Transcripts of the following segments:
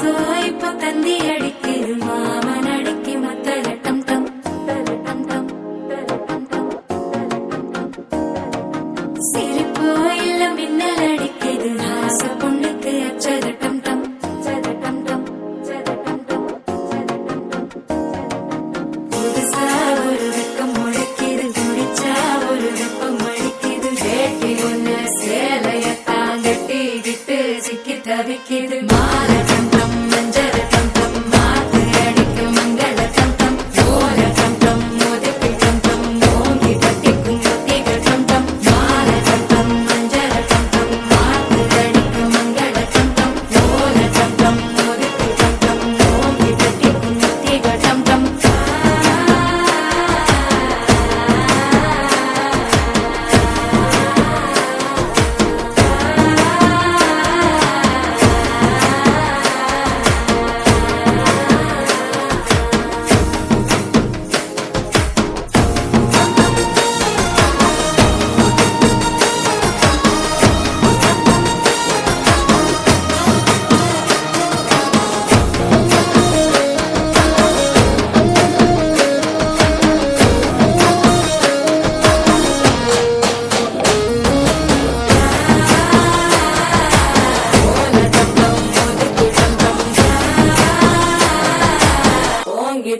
இப்ப தந்தி அடிக்குது மாமன் அடிக்கி மத்தல டம் டம் டம் டம் சிரிப்போ இல்ல மின்னல் அடிக்குது ஆச பொண்ணுக்கு அச்சத டம் டம் டம் டம் புதுசா ஒரு வெக்கம் முளைக்குது குடிச்சா ஒரு வெப்பம் அடிக்குது வேட்டி ஒண்ணு சேலைய தாங்கட்டி விட்டு சிக்கி தவிக்குது மாலை டம் டம் மஞ்சள் டம் டம் மாத்து அடிக்கும் மங்கள டம் டம் ஓர டம் டம் மோதிப்பி டம் டம் ஓங்கி தட்டிக்கும் முத்திக டம் டம் மாலை டம் டம் மஞ்சள் டம் டம் மாத்து அடிக்கும் மங்கள டம் டம் ஓர டம் டம் மோதிப்பி டம் டம் ஓங்கி தட்டிக்கும் முத்திக டம் டம்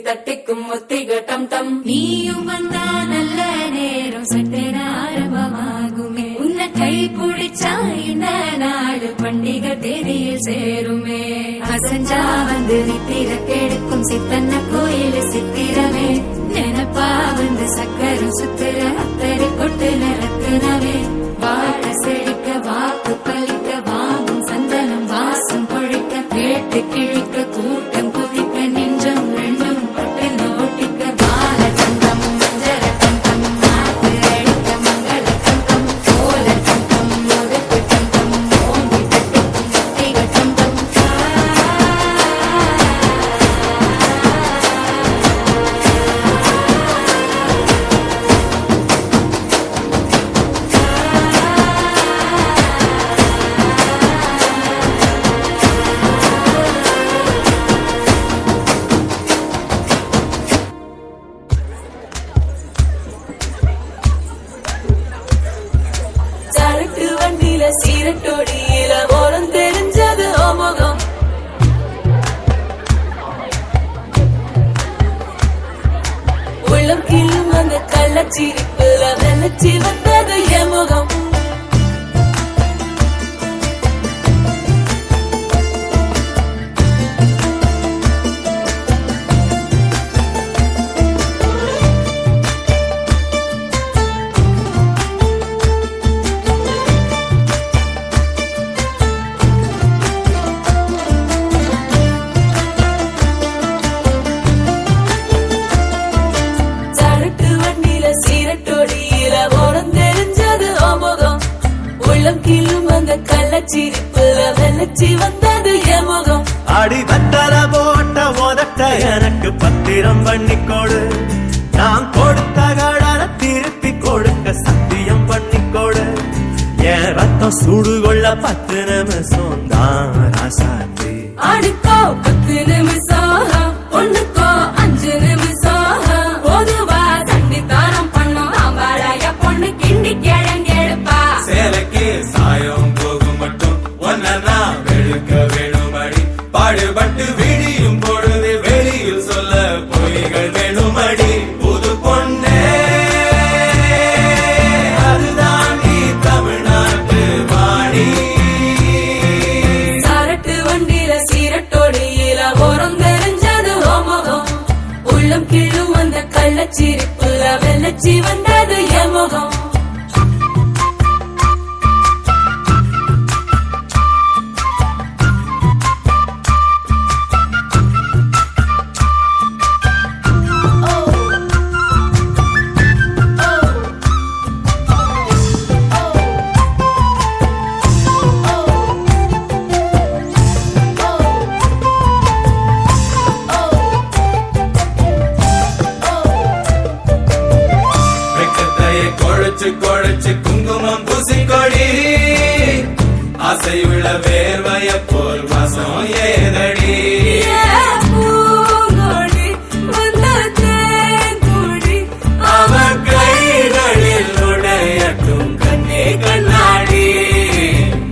தட்டிக்கும் முத்திக டம் டம் நீயும் வந்தா நல்ல நேரம் சட்டென ஆரம்பமாகுமே உன்னை கை பிடிச்சா இந்த நாடு பண்டிகை தேதியில் சேருமே அசஞ்சா வந்து நித்திர கெடுக்கும் சித்தன்ன கோயில் சித்திரமே நினைப்பா வந்து சக்கரம் சுத்துற அத்தரை கொட்டுல ரத்தினவே வாழ செழிக்க வாக்கு பலிக்க வாங்கும் சந்தனம் வாசம் பொழிக்க கேட்டு கிழிக்க கூட்டம் குதிக்க நெஞ்சம் ரெண்டும் பட்டு ஓட்டிக்க பால தந்தம் மஞ்சள் தந்தம் மாத்து அடிக்க மங்கள தந்தம் கோல தந்தம் முதுக்கு தந்தம் ஓங்கி தட்டிக்கும் முத்திக தந்தம் சரட்டு வண்டியில சீரட்டோடியில ஓரம் தெரிஞ்சது ஓமுகம் உள்ளம் கிள்ளும் அந்த கள்ளச்சிரிப்புல வெள்ளச்சி வந்தது என் முகம் சரட்டு வண்டியில சீரட்டோடியில ஓரம் தெரிஞ்சது ஓமுகம் உள்ளம் கிள்ளும் அந்த கள்ளச்சிரிப்புல வெள்ளச்சி வந்தது என் முகம் அடி வத்தல போட்ட உதட்ட எனக்கு பத்திரம் பண்ணிக்கோடு நான் கொடுத்த கடனை திருப்பி கொடுக்க சத்தியம் பண்ணிக்கோடு என் ரத்தம் சுடு கொள்ள 10 நிமிஷம் தான் ராசாத்தி அடுக்கோ 10 நிமிஷம் பொண்ணுக்கோ 5 நிமிஷம் பொதுவா சண்டித்தாரம் பண்ணும் அவளைய பொண்ணு கிண்டி கிழங்கெடுப்பா சேலைக்கு சாயம் போகும் மட்டும் ஒன்னா வெளுக்க வேணுமடி பாடுபட்டு விடியும் பொழுது வெளியில் சொல்ல பொய்கள் வேணுமடி புது பொண்ணே அதுதான் நீ தமிழ்நாட்டு வாணி சரட்டு வண்டியில சீரட்டோடியில ஓரம் தெரிஞ்சது ஓமுகம் உள்ளம் கிள்ளும் அந்த கள்ளச்சிரிப்புல வெள்ளச்சி வந்தது என் முகம் கொழைச்சு கொழைச்சு குங்குமம் பூசிக்கொடி ஆசையுள்ள வேர்வைய போல் வாசம் ஏதடி பூங்கொடி வந்த தேன்கொடி அவன் கைகளில் நுழையட்டும் கண்ணே கண்ணாடி.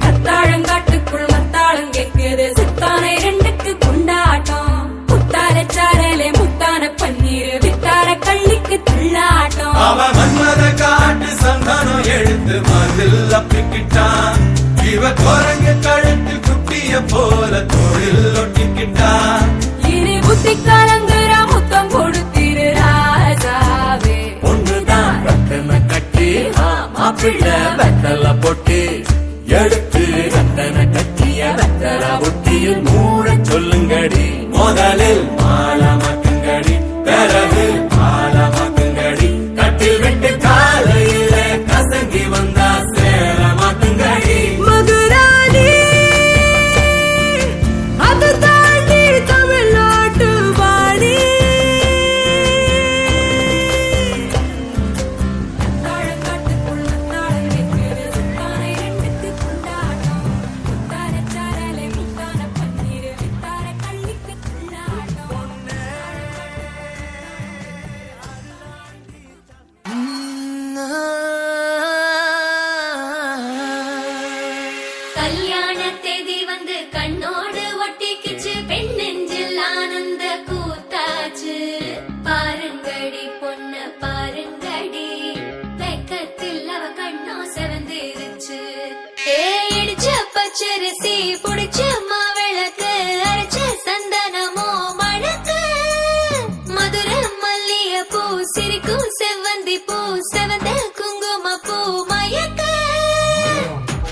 அத்தாழங்காட்டுக்குள் மத்தாளம் கேக்குது சித்தானை ரெண்டுக்கு கொண்டாட்டம் முத்தார சாரலே முத்தான பன்னீர் வித்தார கள்ளிக்கு துள்ளாட்டம் அவன் மன்மத காட்டு சந்தானம் எழுத்து மதில் அப்பிக்கிட்டான். இவ குரங்கு கழுத்து குட்டிய போல தோளில் ஒட்டிக்கிட்டான். இனி புத்தி கலங்குற முத்தம் கொடுத்திரு ராஜாவே பொண்ணுதான் ரத்தன கட்டி மாப்பிள்ளை வெத்தல பொட்டி எடுத்து ரத்தன கட்டிய வெத்தல பொட்டியில் மூட சொல்லுங்கடி. முதலில் மாலமாக்குங்கடி பிறகு மாலமாக்குங்கடி. கட்டில் விட்டு காலையில கசங்கி வந்தா சேலமாக்குங்கடி. மதுராணி அது தாண்டி தமிழ்நாட்டு வாணி தாழங்காட்டுக்குள் மத்தாளம் கேக்குது சித்தானை ரெண்டுக்கு கொண்டாட்டம் முத்தார சாரலே முத்தான பன்னீர் வித்தார கள்ளிக்கு துள்ளாட்டம் கல்யாண தேதி வந்து கண்ணோடு ஒட்டிக்கிச்சு பெண் நெஞ்சில் ஆனந்த கூத்தாச்சு பாருங்கடி பொண்ணு பாருங்கடி வெக்கத்தில் அவ கண்ணோ செவந்திருச்சு இடிச்ச பச்சரிசி புடிச்ச மாவிளக்கு அரைச்ச சந்தனமோ மணக்கு மதுர மல்லிய பூ சிரிக்கும் செவ்வந்தி பூ செவந்த குங்கும பூ மயக்க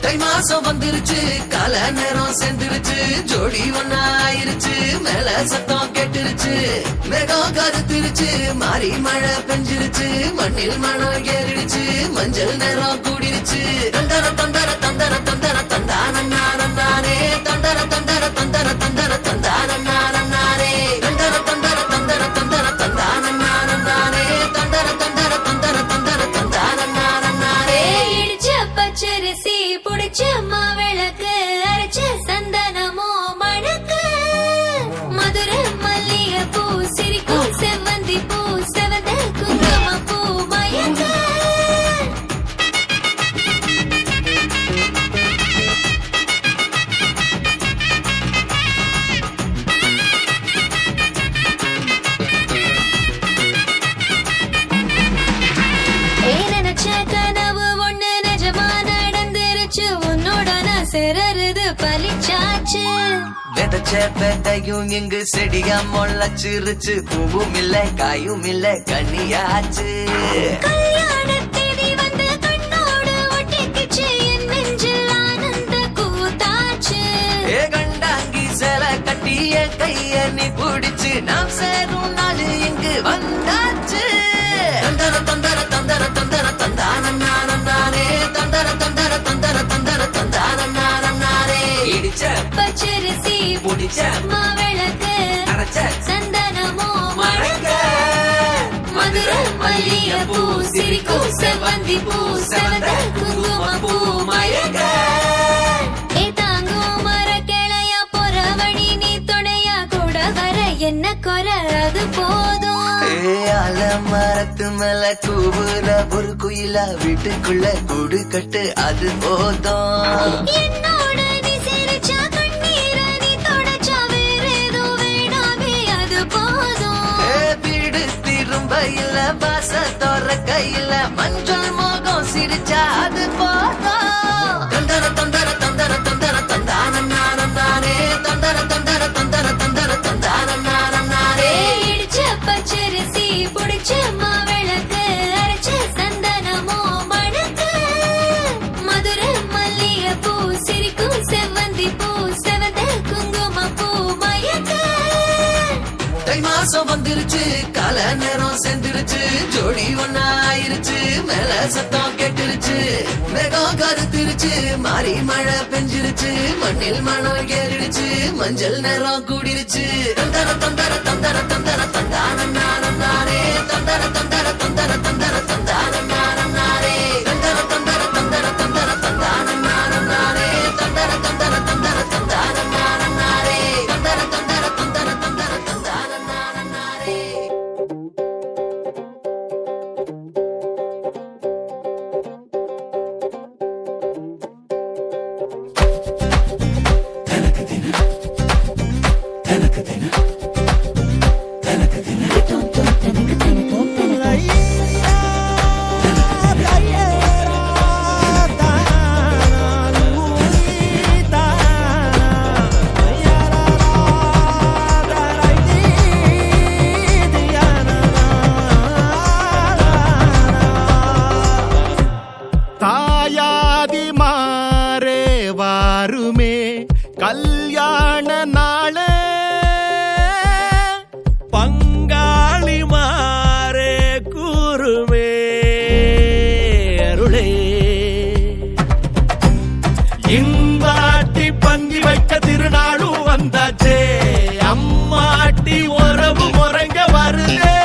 தை மாசம் வந்துருச்சு கால நேரம் சென்றுருச்சு ஜோடி ஒன்னா ஆயிருச்சு மேல சத்தம் கேட்டுருச்சு மேகம் கருத்திருச்சு மாறி மழை பெஞ்சிருச்சு மண்ணில் மணம் ஏறிடுச்சு மஞ்சள் நேரம் கூடிருச்சு தந்தர தந்தர தந்தர தந்தர தந்தானே தந்தர தந்தர தந்தர தந்தர தந்தானே தந்தர தந்தர தந்தர தந்தர தந்தானே தந்தர தந்தர தந்தர தந்தர தந்தானே இடிச்ச பச்சரிசி புடிச்ச மாவிளக்கு அரைச்ச சந்தனமோ மணக்கு மதுர மல்லிய பூ சிரிக்கும் செவ்வந்தி பூ செவந்த குங்கும பூ மயக்க நினைச்ச கனவு ஒண்ணு நிஜமா நடந்துருச்சு உன்னோட நான் சிறருது பலிச்சாச்சு விதைச்ச பெட்டையும் இங்கு செடியா முளைச்சிருச்சு பூவும் இல்ல காயும் இல்ல கனியாச்சு கல்யாண தேதி வந்து கண்ணோடு ஒட்டிக்கிச்சு என் நெஞ்சில் ஆனந்த கூத்தாச்சு ஏ கண்டாங்கி சில கட்டி என் கைய நீ பிடிச்சு நாம் சேரும் நாள் இங்கு வந்தாச்சு தந்தர தந்தர தந்தர தந்தர தந்தானே தந்தர தந்தர தந்தர தந்தர தந்தானே இடிச்ச பச்சரிசி பிடிச்ச மாவிளக்கு அரைச்ச சந்தனமோ மணக்க மதுர மல்லிய பூ சிரிக்கும் செவ்வந்தி பூ செவந்த குங்கும பூ மயக்க ஏ தாங்கும் மர கிளையா போற வழி நீ துணையா கூட வர என்ன குறை அது போதும் அல மரத்து மேல கூவுற ஒரு குயிலா வீட்டுக்குள்ள கூடு கட்டு அது போதும் என்னோட நீ சிரிச்சா கண்ணீரை நீ தொடச்சா வேற ஏதோ வேணாமே அது போதும் வீடு திரும்ப இல்ல வாச தோற கையில மஞ்சள் மோகம் சிரிச்சா அது போதும் தந்தர தந்தர தந்தர தந்தர தந்தானே தந்தர தந்தர தந்தர தந்தர தந்தானே இடிச்ச பச்சரிசி புடிச்ச மாவிளக்கு அரைச்ச சந்தனமோ மணக்க மதுர மல்லிய பூ சிரிக்கும் செவ்வந்தி பூ செவந்த குங்கும பூ மயக்க தை மாசம் வந்துருச்சு கால நேரம் சென்றுருச்சு ஜோடி ஒன்னா ஆயிருச்சு மேல சத்தம் கேட்டுருச்சு மேகம் கருத்திருச்சு மாறி மழை பெஞ்சிருச்சு மண்ணில் மணம் ஏறிடுச்சு மஞ்சள் நேரம் கூடிருச்சு தந்தர தந்தர தந்தர தந்தர தந்தானே தந்தர தந்தர தந்தர தந்தர தந்தானே தந்தர தந்தர தந்தர தந்தர தந்தானே தந்தர தந்தர தந்தர தந்தானே தந்தர தந்தர தாயாதி மாறே வாருமே கல்யாண நாளே பங்காளி மாறே கூறுமே அருளே இந்தாட்டி பந்தி வைக்க திருநாளும் வந்தாச்சே அம்மாட்டி உறவு முறைங்க வருதே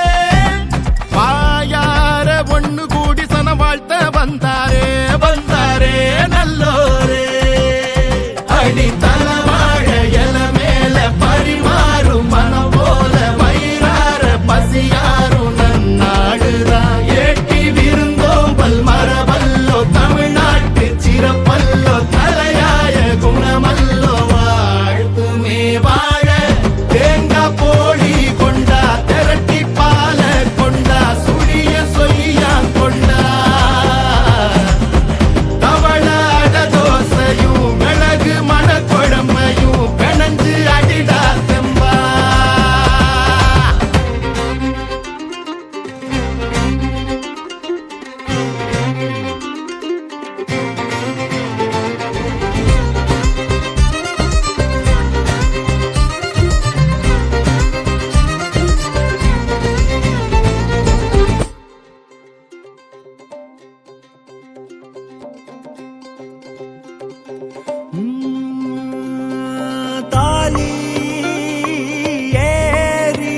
வாயார ஒண்ணு கூடி சன வாழ்த்த வந்தாரே வந்தாரே நல்லோரே அடி தலவாழ எல மேல பரிமாறும் மனம் போல வயிறார பசியாரும் நன்னாடுதான் ஏட்டி விருந்தோம்பல் மரபல்லோ தமிழ்நாட்டு சிறப்பல்லோ தலையாய குணமல்லோ வாழ்த்துமே வாழ தேங்காய் போடி கொண்டா திரட்டி பால கொண்டா சுழிய சொய்யா கொண்டா தவள அட தோசையும் மிளகு மணக்குழம்பையும் பிணைஞ்சு அடிடா செம்பா தாலி ஏறி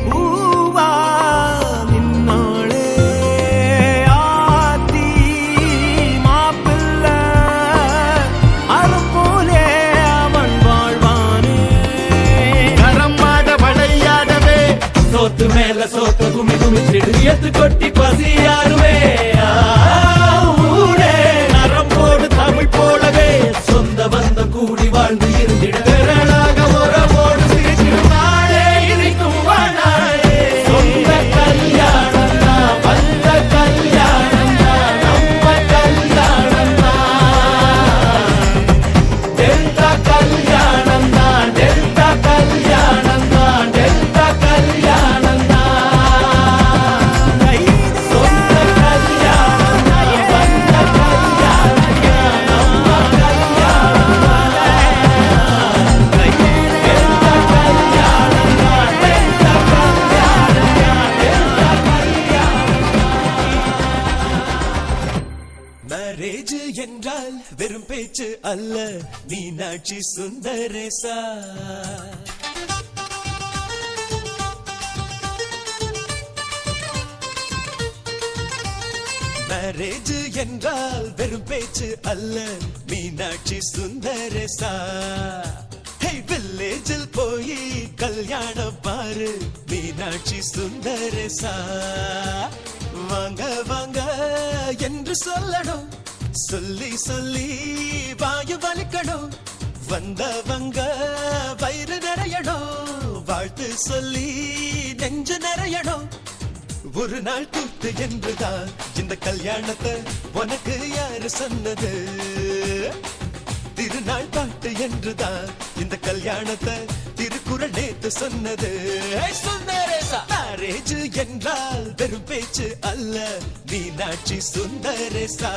பூவா நின்னாளே ஆத்தி மாப்பிள்ளை அரும்போலே அவன் வாழ்வானே கரமாட வளையாடவே சோத்து மேல சோத்த குமி குமிச்சிடு எத்து கொட்டி பசியாருவே ஊரே நரம்போடு தமிழ் போலவே சொந்த பந்தம் கூடி வாழ்ந்து இருந்திட விரலாக உறவோடு சிரிக்கும் நாளே இருக்கும் வாழாயே சொந்த கல்யாணம் தான் வந்த கல்யாணம் தான் நம்ம கல்யாணம் தான் டெல்டா கல்யாணம் தான் டெல்டா கல்யாணம் தான் டெல்டா கல்யாணம் தான் சொந்த கல்யாணம் தான் வந்த கல்யாணம் தான் நம்ம கல்யாணம் மேரேஜ் என்றால் வெறும் பேச்சு அல்ல மீனாட்சி சுந்தரேசா மேரேஜ் என்றால் வெறும் பேச்சு அல்ல மீனாட்சி சுந்தரேசா வில்லேஜில் போய் கல்யாணம் பாரு மீனாட்சி சுந்தரேசா வாங்க வாங்க என்று சொல்லணும் சொல்லி சொல்லி வாயு வலிக்கணும் வந்தவங்க வயிறு நிறையணும் வாழ்த்து சொல்லி நெஞ்சு நிறையணும் ஒரு நாள் கூத்து என்றுதான் இந்த கல்யாணத்தை உனக்கு யாரு சொன்னது திருநாள் பாட்டு என்றுதான் இந்த கல்யாணத்தை திருக்குறள் நேத்து சொன்னது மேரேஜ் என்றால் வெறும் பேச்சு அல்ல மீனாட்சி சுந்தரேசா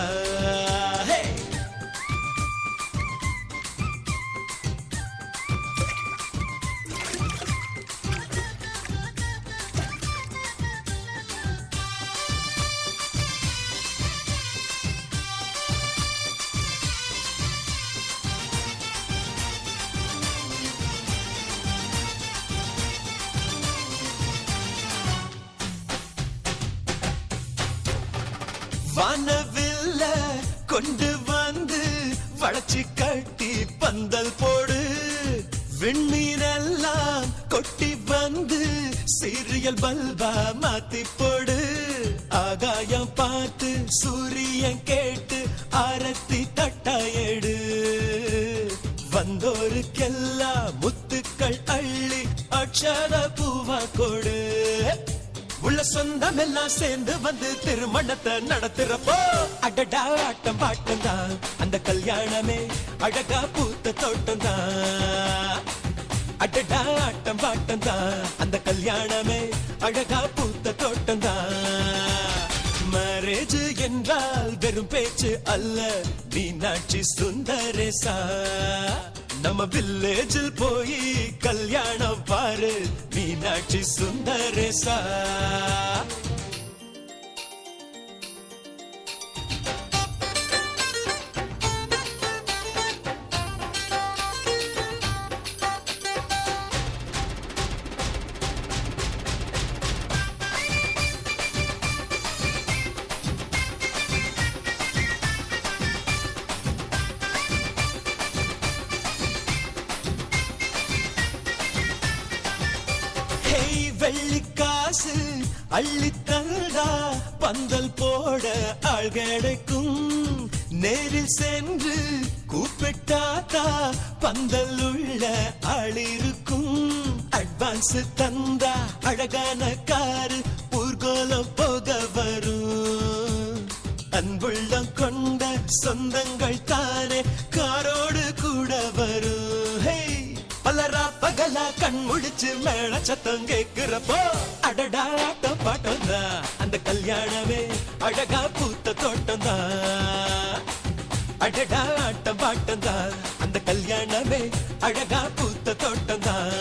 வானவில்ல கொண்டு வந்து வளைச்சி கட்டி பந்தல் போடு விண்ணீரெல்லாம் கொட்டி வந்து சீரியல் பல்பா மாத்தி போடு ஆகாயம் பார்த்து சூரியன் கேட்டு ஆரத்தி தட்டாயடு வந்தோருக்கெல்லாம் முத்துக்கள் அக்ஷத பூவா கொடு உள்ள சொந்தம் எல்லாம் சேர்ந்து வந்து திருமணத்தை நடத்துறப்போ அடடா ஆட்டம் பாட்டம் தான் அந்த கல்யாணமே அழகா பூத்த தோட்டம் தான் அடடா ஆட்டம் பாட்டம் தான் அந்த கல்யாணமே அழகா பூத்த தோட்டம் தான் மேரேஜ் என்றால் வெறும் பேச்சு அல்ல மீனாட்சி சுந்தரேசா நம்ம வில்லேஜில் போய் கல்யாணம் பாரு மீனாட்சி சுந்தரேசா வெள்ளிக்காசு அள்ளி தந்தா பந்தல் போட ஆள் கிடைக்கும் நேரில் சென்று கூப்பிட்டாத்தா பந்தல் உள்ள ஆள் இருக்கும் அட்வான்ஸ் தந்தா அழகான காரு ஊர்கோலம் போக வரும் அன்புள்ளம் கொண்ட சொந்தங்கள் தானே காரோடு கூட வரும் பலரா பகலா கண் முடிச்சு மேல சத்தம் கேக்குறப்போ அடடா ஆட்டம் பாட்டம் தான் அந்த கல்யாணமே அழகா பூத்த தோட்டம் தான் அடடா ஆட்டம் பாட்டம் தான் அந்த கல்யாணமே அழகா பூத்த தோட்டம் தான்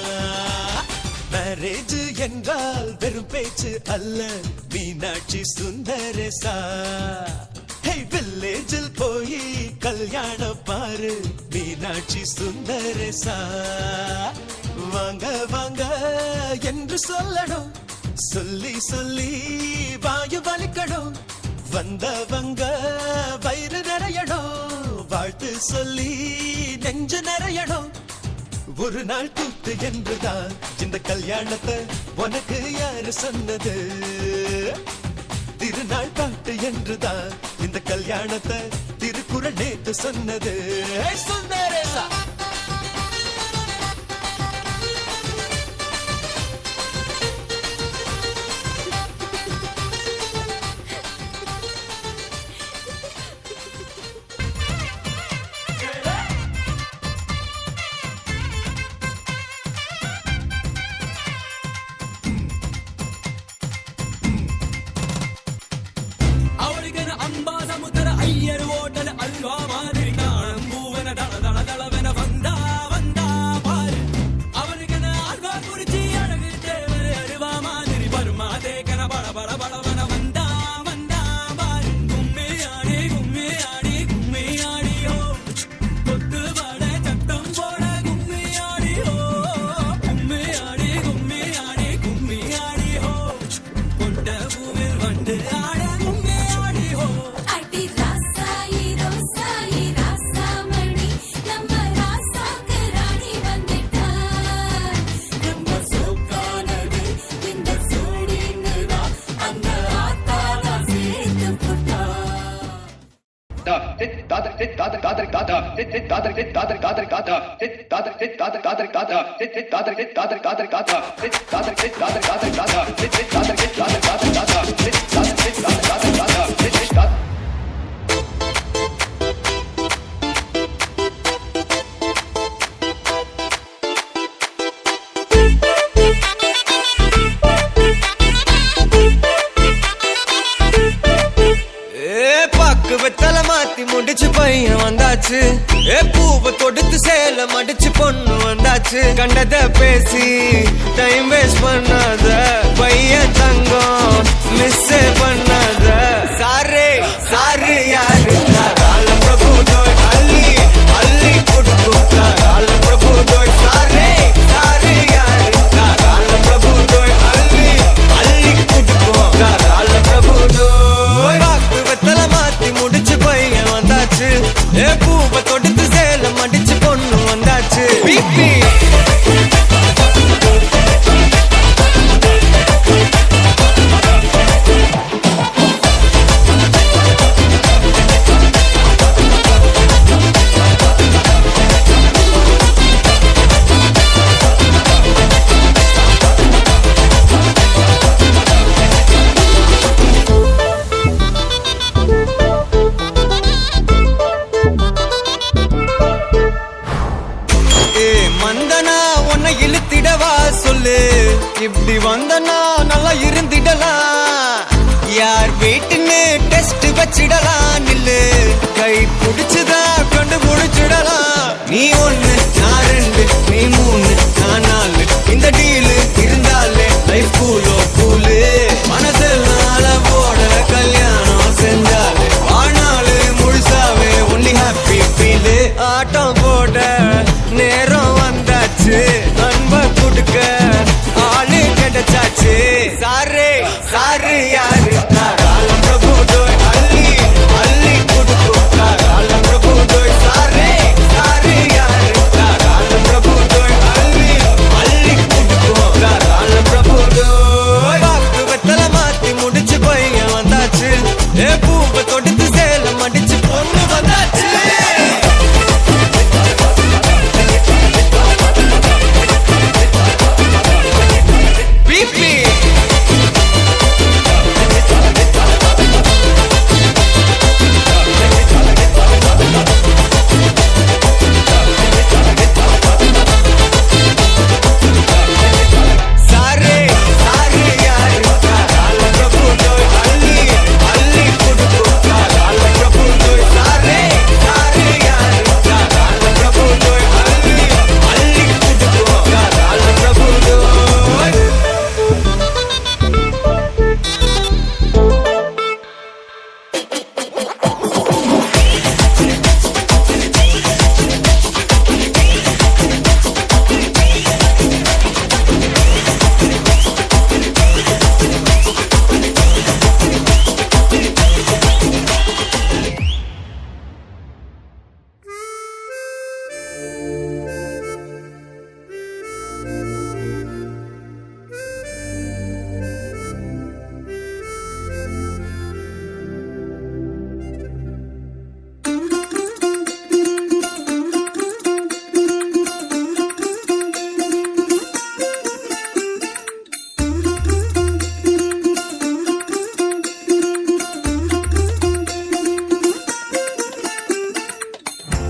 மேரேஜ் என்றால் வெறும் பேச்சு அல்ல மீனாட்சி சுந்தரேசா வில்லேஜில் போய் கல்யாணம் பாரு மீனாட்சி சுந்தரேசா வாங்க வாங்க என்று சொல்லணும் சொல்லி சொல்லி வாயு வலிக்கணும் வந்தவங்க வயிறு நிறையணும் வாழ்த்து சொல்லி நெஞ்சு நிறையணும் ஒரு நாள் கூத்து என்றுதான் இந்த கல்யாணத்தை உனக்கு யாரு சொன்னது திருநாள் பாட்டு என்றுதான் இந்த கல்யாணத்தை திருக்குறள் நேத்து சொன்னது சுந்தரேசா முடிச்சு பையன் வந்தாச்சு பூவை தொடுத்து சேல மடிச்சு பொண்ணு வந்தாச்சு கண்டத பேசி டைம் வேஸ்ட் பண்ணாத பையன் தங்கம் மிஸ் பண்ணாத சாரே சாரு யாரு கால பிரபு தோய் அள்ளி அள்ளி கொடுத்து கால பிரபு தோய் சாரே சாரு யாரு கால பிரபு தோய் அள்ளி அள்ளி கொடுத்து கால பிரபு தோய் வாக்கு வெத்தல மாத்தி முடிச்சு பையன் வந்தாச்சு பூவை தொடுத்து சேல மடிச்சு பொண்ணு வந்தாச்சு பிபி உன்னை இழுத்திடவா சொல்லு இப்படி வந்தனா நல்லா இருந்திடலாம் யார் வீட்டுன்னு டெஸ்ட் வச்சிடலாம் நில்லு கை பிடிச்சுதா கண்டு முடிச்சிடலாம் நீ ஒண்ணு நான் ரெண்டு நீ மூணு நான் நாலு இந்த டீலு இருந்தாலே லைஃப் கூலு மனசெல்லாம் போட கல்யாணம் செஞ்சாலே வாழ்நாள் முழுசாவே ஒன்லி ஹாப்பி ஃபீலு ஆட்டம் போட நேரம் வந்தாச்சு அன்ப கொடுக்க ஆளு கிடைச்சாச்சு சாரு சாரு யாரு காலம் பிரபு டோய் அள்ளி அள்ளி கொடுக்கும் காலம் பிரபு டோய் சாரு சாரு யாரு காலம் பிரபு டோய் அள்ளி அள்ளி கொடுக்கும் காலம் பிரபு டோய் பாக்கு வெத்தல மாத்தி முடிச்சு பையன் வந்தாச்சு ஏ பூவை தொடுத்து சேலம் அடிச்சு பொண்ணு வந்தாச்சு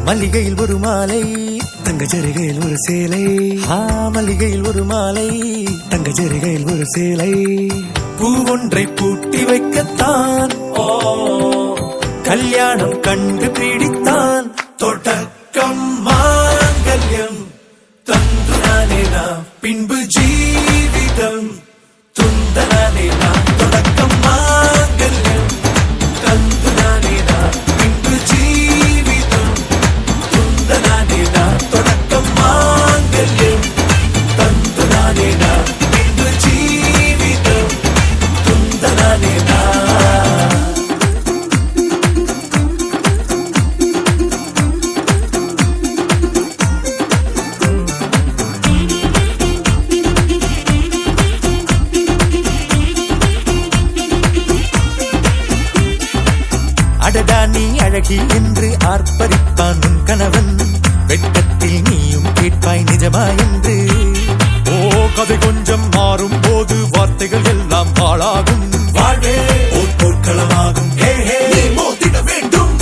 மல்லிகையில் ஒரு மாலை தங்க ஜரிகையில் ஒரு சேலை மல்லிகையில் ஒரு மாலை தங்க ஜரிகையில் ஒரு சேலை பூ ஒன்றை பூட்டி வைக்கத்தான் கல்யாணம் கண்டு பிடித்தான் தொடக்கம் மாங்கல்யம் தந்துனானே நாம் பின்பு ஜீவிதம் துந்தனானே நாம் தொடக்கம் மாங்கல்யம் தந்துனானே நாம் பின்பு ஜீவிதம் துந்தனானே நாம் தொடக்கம் மாங்கல்யம் தந்துனானே நாம் பின்பு ஜீவிதம் துந்தனானே நாம் அடடா நீ அழகி என்று ஆர்ப்பரிப்பான் உன் கணவன் வெட்கத்தில் நீயும் கேட்பாய் நிஜமா என்று கதை கொஞ்சம் மாறும் போது வார்த்தைகள் எல்லாம் பாழாகும் வாழ்வே ஒரு போர்க்களமாகும் நீ மோதிட வேண்டும்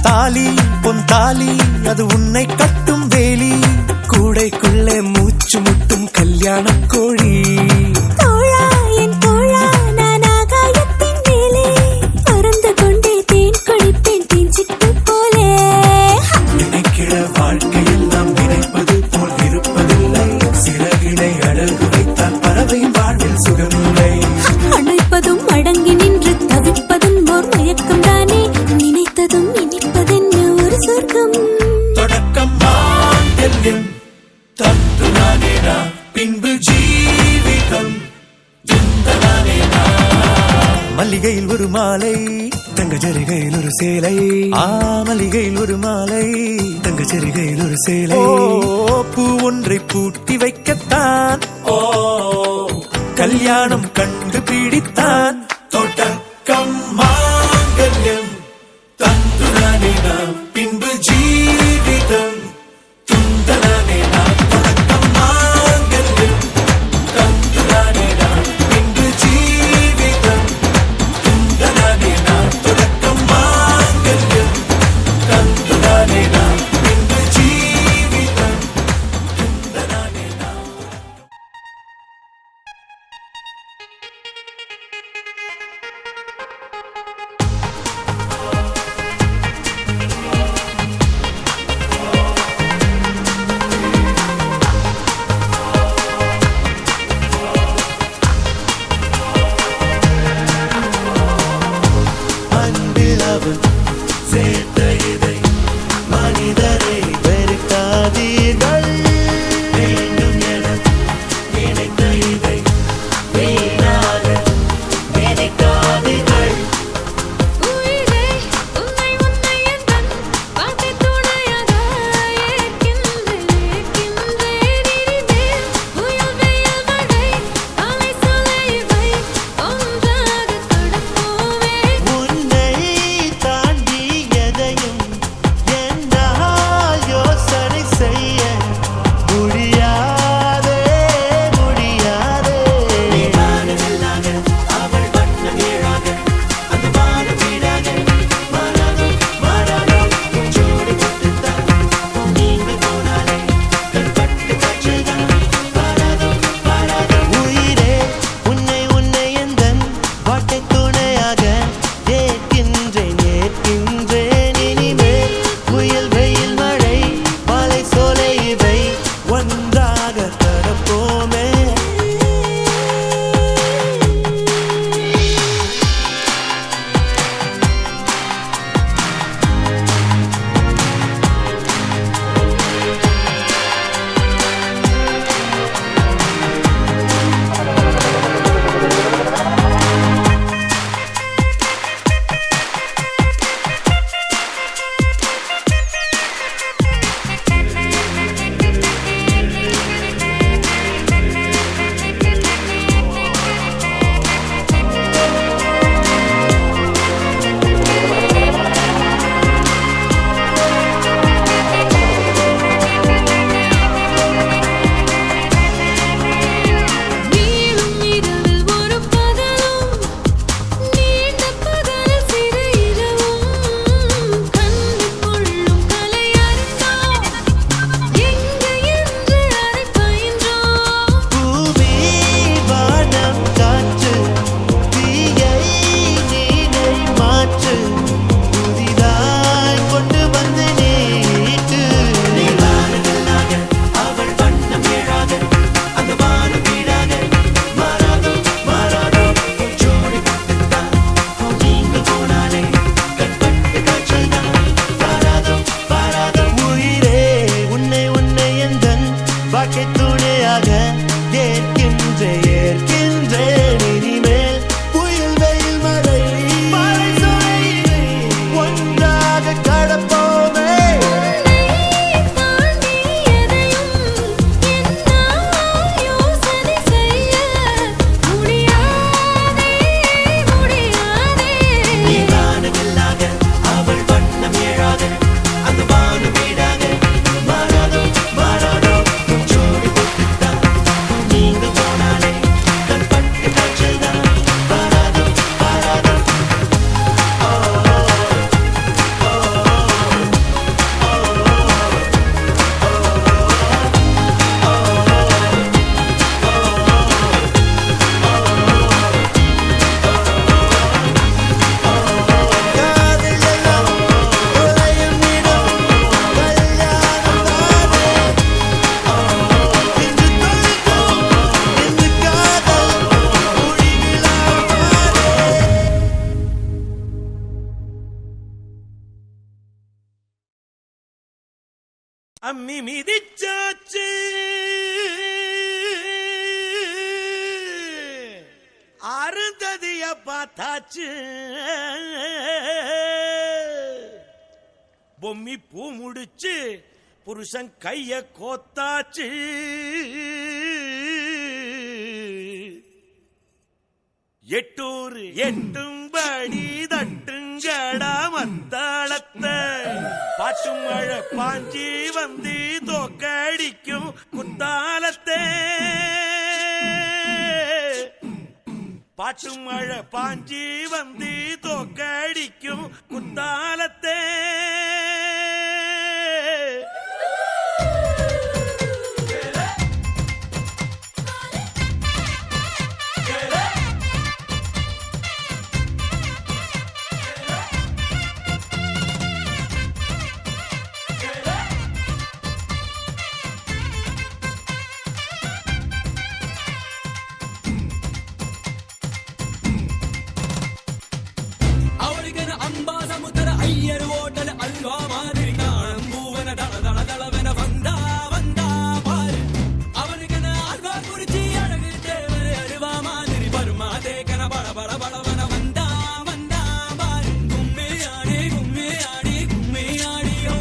தாலி பொன் தாலி அது உன்னை கட்டும் வேலி கூடைக்குள்ளே மூச்சு முட்டும் கல்யாண கோழி தோழா என் தோழா நான் ஆகாயத்தின் மேலே பறந்து கொண்டே தேன் குடிப்பேன் தேஞ்சிட்டு போலே நினைக்கிற வாழ்க்கையில் நாம் நினைப்பது போல் இருப்பதில்லை சிறகினை அழகு வைத்தால் பறவை வாழ்வில் சுகமில்லை அணைப்பதும் அடங்கி நின்று தவிப்பதும் ஓர் மயக்கம் தானே நினைத்ததும் இனிப்பதென்ன ஒரு சொர்க்கம் தொடக்கம் மாங்கல்யம் தந்துனானே நாம் பின்பு ஜீவிதம் துந்தனானே நாம் மல்லிகையில் ஒரு மாலை தங்க ஜரிகையில் ஒரு சேலை மல்லிகையில் ஒரு மாலை தங்க ஜரிகையில் ஒரு சேலை பூ ஒன்றை பூட்டி வைக்கத்தான் கல்யாணம் கண்டு பிடித்தான் தொடக்கம் மாங்கல்யம் தந்துனானே நாம் பின்பு ஜீவிதம் துந்தனானே நாம் தொடக்கம் வாழ்க்கை துணையாக ஏற்கின்றேன் இனிமேல் புயல் வெயில் மழை ஒன்றாக கடப்போமே. நீ வானவில்லாக அவள் வண்ணம் ஏழாக அந்த வானம் வீடாக மாறாதோ மாறாதோ ஜோடி போட்டுத்தான் நீங்க போனாலே கண் பட்டு காய்ச்சல் தான் மாறாதோ மாறாதோ. காதல் எல்லாம் உலயம் இடம் கல்யாணம் தானே இன்று தொலைக்கும் இந்த காதல் முடிவிலாமானே. அம்மி மிதிச்சாச்சு அருந்ததிய பார்த்தாச்சு பொம்மி பூ முடிச்சு புருஷன் கைய கோத்தாச்சு எட்டூர் எட்டும்படி தட்டுங்கடா மத்தாளத்தை பாட்டு மழை பாஞ்சி வந்து தோக்கடிக்கும் குத்தாலத்தை பாட்டு மழை பாஞ்சி வந்து தோக்கடிக்கும் குத்தாலத்தை அவளுக்கென அம்பா சமுத்திர ஐயர் ஓட்டல் அல்வா மாதிரி காணும் பூவன தள தள தளவென வந்தா வந்தா பாரு அவனுக்கென அல்வா குறிச்சி அழகு தேவர் அருவா மாதிரி பருமா தேக்கன பட பட படவன வந்தா வந்தா பாரு கும்மி ஆடி கும்மி ஆடி கும்மி ஆடியோ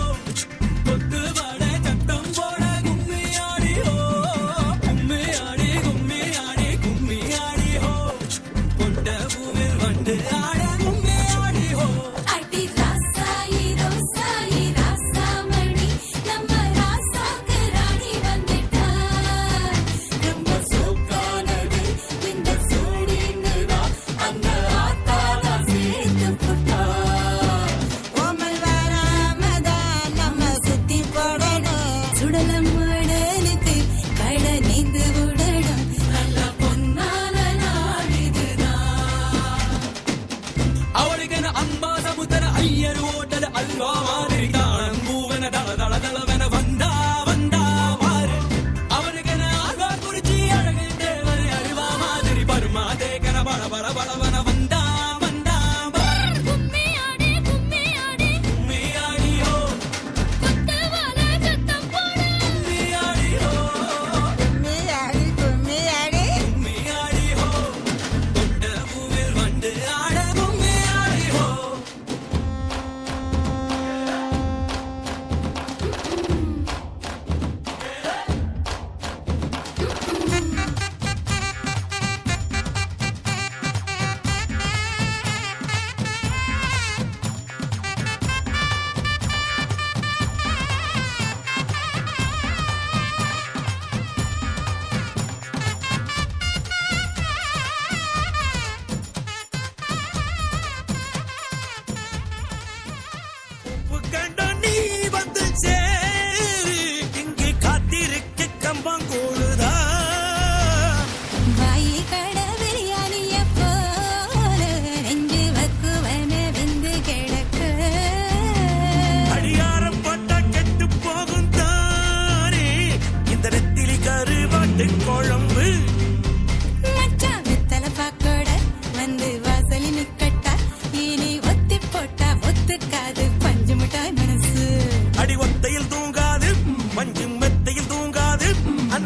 கொத்து பட சத்தம் போட கும்மி ஆடியோ கும்மி ஆடி கும்மி ஆடி கும்மி ஆடியோ கொண்ட பூவில் வந்து ஆட கும்மி ஆடியோ அடி ராசாயி ரோசாயி ராசாமணி நம்ம ராசாக்கு ராணி வந்துட்டா ரொம்ப சூப்பரானது இந்த சூடினுடா அந்த ஆத்தாளா சேர்த்து புட்டா ஓமல் வராமதான் நம்ம சுத்தி போடணும் சுடலம் மடலுக்கு கட நீந்து விடணும் நல்ல பொன்னான நாள் இதுதான் அவளுக்கென அம்பா சமுத்திர ஐயர் ஓட்டல் அல்வா மாதிரி காணும் பூவன தள தள தளவென வந்தா வந்தா பாரு அவனுக்கென அல்வா குறிச்சி அழகு தேவர் அருவா மாதிரி பருமா தேக்கன பட பட படவன வந்தா வந்தா பாரு கும்மி ஆடி கும்மி ஆடியோ குத்தவால சத்தம் போடு கும்மி ஆடியோ கும்மியாடி கும்மியாடி கும்மி ஆடியோ கொண்ட பூவில் வந்து ஆட கும்மி ஆடியோ உப்பு கண்ட நீ வந்து சேரு இங்கே காத்திருக்க கம்பங்கூழுதா வாயி கட பிரியாணிய போல நெஞ்சு வக்குவன வெந்து கிடக்கு அடியாரம் பட்டா கெட்டு போகும் தானே இந்த நெத்திலி கருவாட்டு குழம்பு மச்சான் வெத்தல பாக்கோட வந்து வாசலில் நிக்கட்டா இனி ஒத்தி போட்டா ஒத்துக்காது பஞ்சு மிட்டாய் மனசு அடி ஒத்தையில் தூங்காது மஞ்சு மெத்தையில் தூங்காது அந்த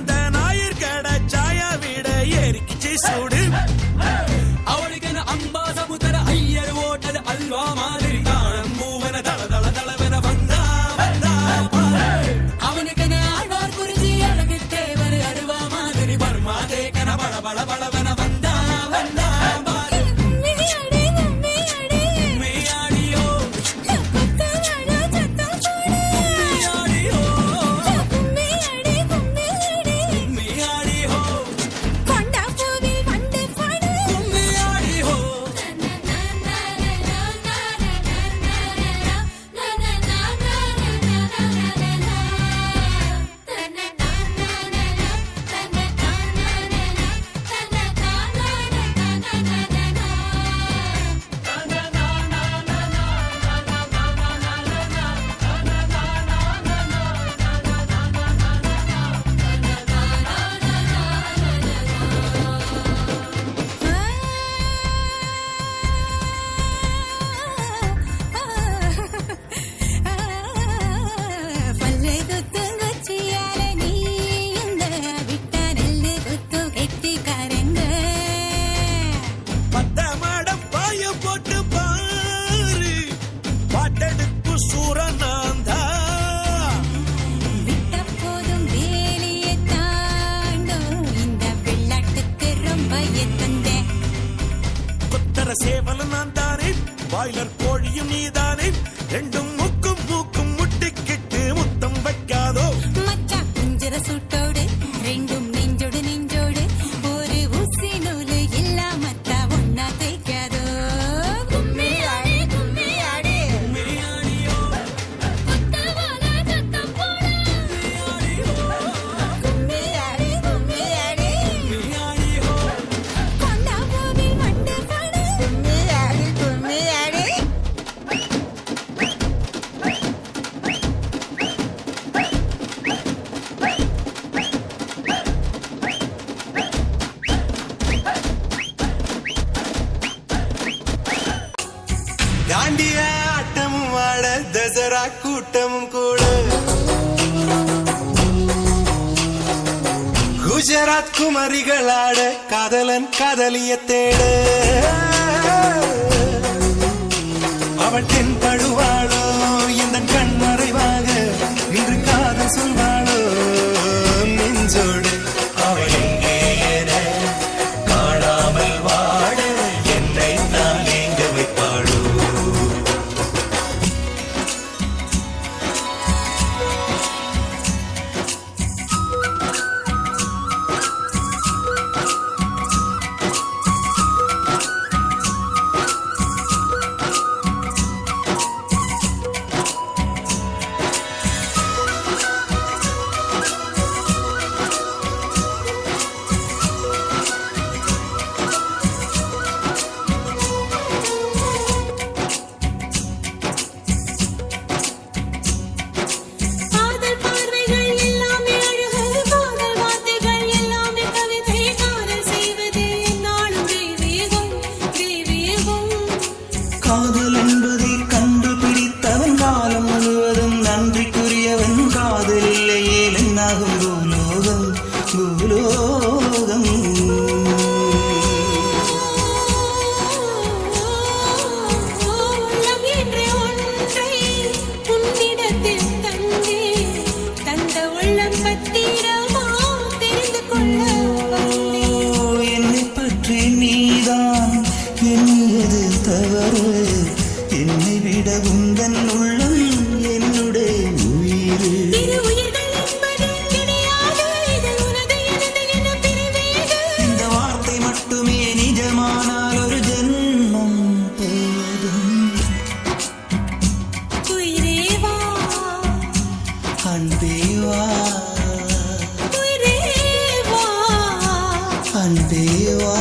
சேவல நான் தானே பாய்லர் கோழியும் நீதானே ரெண்டும் மூக்கும் மூக்கும் முட்டிக்கிட்டு முத்தம் வைக்காதோ மச்சான் குஞ்சர சுட்டோடு ரெண்டும் நெஞ்சோடு நெஞ்சோடு ஒரு ஊசி நூலு இல்லாமத்தா ஒன்னா தேய்க்காதோ கும்மி ஆடி கும்மி ஆடி கும்மி ஆடி கும்மி ஆடி கொண்டா போவி மண்டை பாடு கும்மி ஆடி கும்மி ஆடி தாண்டிய ஆட்டமும் ஆட தசரா கூட்டமும் கூட குஜராத் குமரிகள் ஆட காதலன் காதலிய தேட அவள் தென்படுவாளோ இந்த கண் மறைவாக இன்று காதல் சொல்வாளோ நெஞ்சோடு அவள் எங்கே என காணாமல் வாட என்னை நான் எங்க வைப்பாளோ காதல் பார்வைகள் எல்லாமே அழகு காதல் வார்த்தைகள் எல்லாமே கவிதை காதல் செய்வதே நாளும் தெய்வீகம் தெய்வீகம் காதல் என்பதை கண்டுபிடித்தவன் காலம் முழுவதும் நன்றிக்குரியவன் காதல் இல்லையே என்னாகும் பூலோகம் பூலோகம் உள்ளம் என்ற ஒன்றை உன்னிடத்தில் தந்தே தந்த உள்ளம் பத்திரமா தெரிந்து கொள்ள வந்தேன் என்னை பற்றி நீதான் எண்ணியது தவறு என்னை விட உந்தன் உள்ளம் என்னுடைய உயிர் இரு உயிர்கள் என்பது கிடையாது இது உனது எனது என பிரிவேது இந்த வார்த்தை மட்டுமே நிஜமானால் ஒரு ஜென்மம் போதும் உயிரே வா அன்பே வா உயிரே வா அன்பே வா